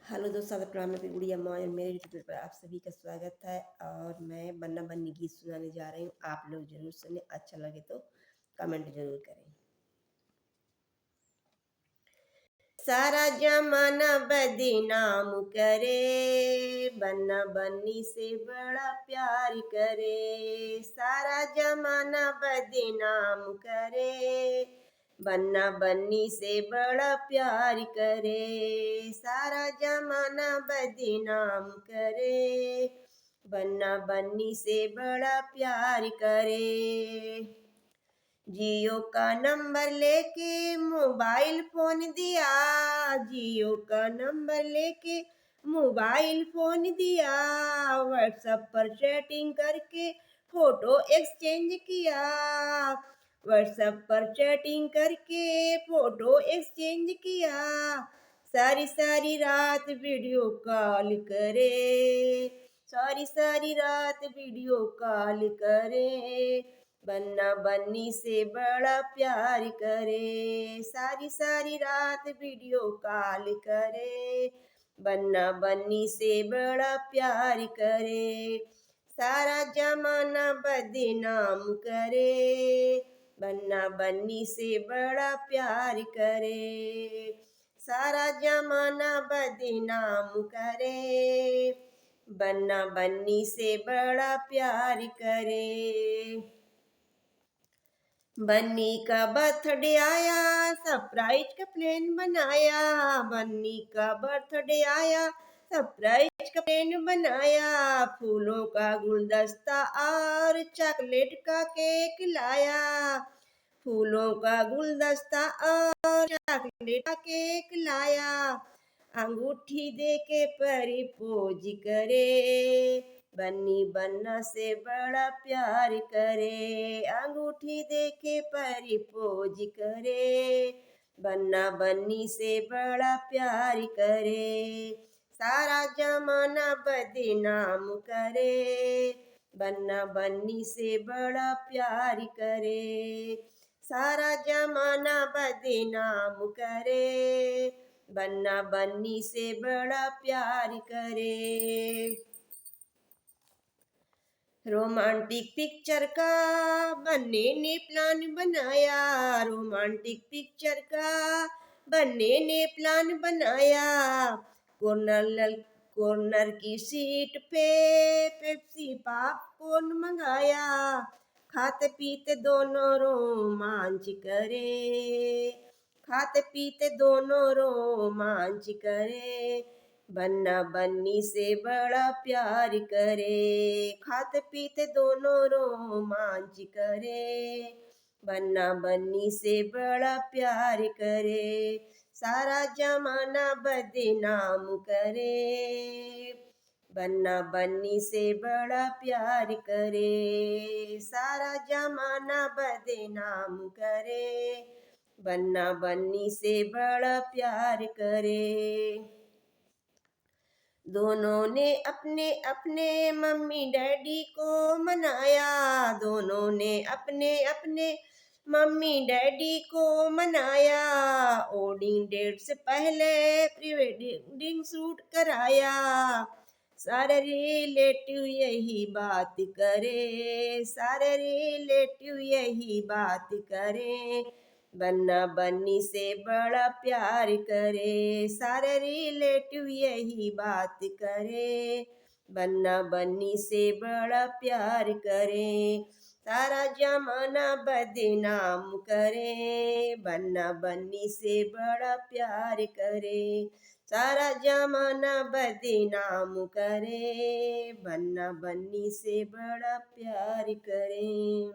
Hello दोस्तों, स्वागत प्रणाम। मैं अपनी गुड़िया अम्मा और मेरे यूट्यूब पर आप सभी का स्वागत है। और मैं बन्ना बन्नी गीत सुनाने जा रही हूँ। आप लोग जरूर सुने, अच्छा लगे तो कमेंट जरूर करें। सारा जमाना बदनाम करे, बन्ना बन्नी से बड़ा प्यार करे। सारा जमाना बदनाम करे, बन्ना बन्नी से बड़ा प्यार करे। सारा जमाना बदनाम करे, बन्ना बन्नी से बड़ा प्यार करे। जियो का नंबर लेके मोबाइल फोन दिया, जियो का नंबर लेके मोबाइल फोन दिया। व्हाट्सएप पर चैटिंग करके फोटो एक्सचेंज किया, व्हाट्सएप पर चैटिंग करके फोटो एक्सचेंज किया। सारी सारी रात वीडियो कॉल करे, सारी सारी रात वीडियो कॉल करे। बन्ना बन्नी से बड़ा प्यार करे, सारी सारी रात वीडियो कॉल करे। बन्ना बन्नी से बड़ा प्यार करे। सारा जमाना बदनाम करे, बन्ना बन्नी से बड़ा प्यार करे। सारा जमाना बदनाम करे, बन्ना बन्नी से बड़ा प्यार करे। बन्नी का बर्थडे आया, सरप्राइज का प्लान बनाया। बन्नी का बर्थडे आया, सरप्राइज का प्लान बनाया। फूलों का गुलदस्ता और चॉकलेट का केक लाया, फूलों का गुलदस्ता और चॉकलेट का केक लाया। अंगूठी दे के प्रपोज करे, बन्नी बन्ना से बड़ा प्यार करे। अंगूठी दे के प्रपोज करे, बन्ना बन्नी से बड़ा प्यार करे। सारा जमाना बदनाम करे, बन्ना बन्नी से बड़ा प्यार करे। सारा जमाना बदनाम करे, बन्ना बन्नी से बड़ा प्यार करे। रोमांटिक पिक्चर का बनने ने प्लान बनाया, रोमांटिक पिक्चर का बनने ने प्लान बनाया। कॉर्नर की सीट पे पेप्सी पॉपकॉर्न मंगाया। खाते पीते दोनों रोमांच करे, खाते पीते दोनों रोमांच करे। बन्ना बन्नी से बड़ा प्यार करे, खाते पीते दोनों रोमांच करे। बन्ना बन्नी से बड़ा प्यार करे। सारा जमाना बदनाम करे, बन्ना बन्नी से बड़ा प्यार करे। सारा जमाना बदनाम करे, बन्ना बन्नी से बड़ा प्यार करे। दोनों ने अपने अपने मम्मी डैडी को मनाया, दोनों ने अपने अपने मम्मी डैडी को मनाया। वेडिंग डेट से पहले प्री वेडिंग शूट कराया। सारे रिलेटिव यही बात करे, सारे रिलेटिव यही बात करे। बन्ना बन्नी से बड़ा प्यार करे, सारे रिलेटिव यही बात करे। बन्ना बन्नी से बड़ा प्यार करे। सारा जमाना बदनाम करे, बन्ना बन्नी से बड़ा प्यार करे। सारा जमाना बदनाम करे, बन्ना बन्नी से बड़ा प्यार करे।